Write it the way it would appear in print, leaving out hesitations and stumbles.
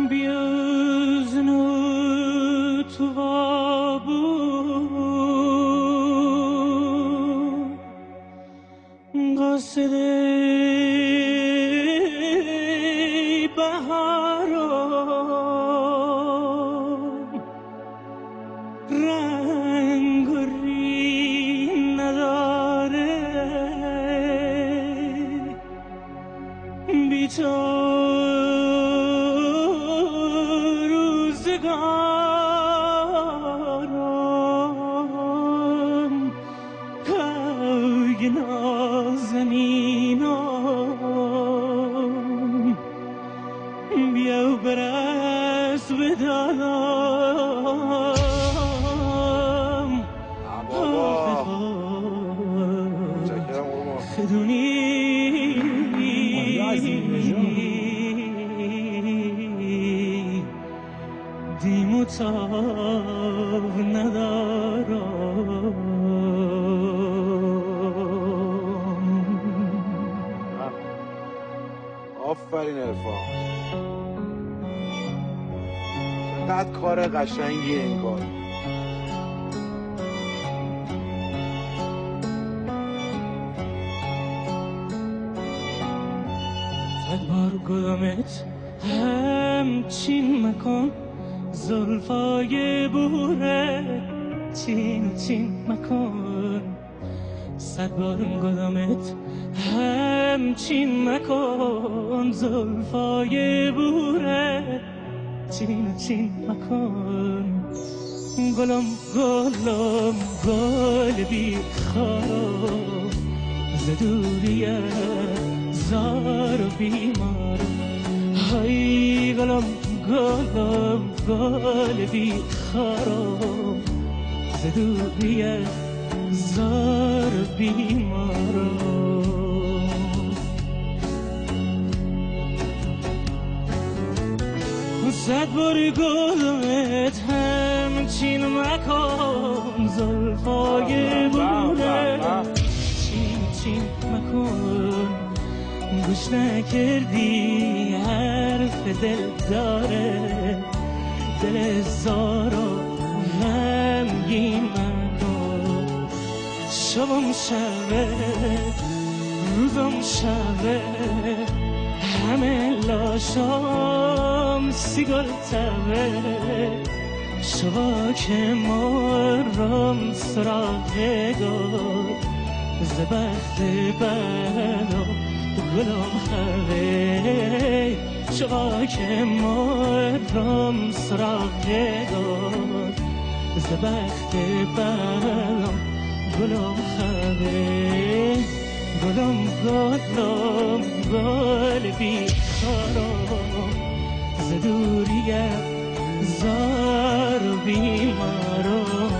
بیازنو تو وابون قاصد بهارم رنگ و ری نداره بی تو روزگارم های نازنینم بیا و برس به دادم خدونی دیم و تاب ندارم آفرین عرفان چقدر کار قشنگی این کار صد بار گلمت همچین مکن زلفای بوره چین چین مکن صد بار گلمت همچین مکن زلفای بوره چین چین مکن گلم گلم گل بی خار ز دوریه زار و بیمار های گلم گلم گل بی خار ز دوریه زار و بیمار صد بار گلمت همچین مکن زلفای بوره چین چین مکن گوش نکردی حرف دل داره دل زار و غمگین مکن شبم شبه روزم شبه همه لاشام سیگار تبه شبا که مارم سراغ گل ز بخت بلا گلم خوه شبا که مارم سراغ گل ز بخت بلا گلم خوه گلم گلم گل بی خارم ز دوریه زار و بیمارم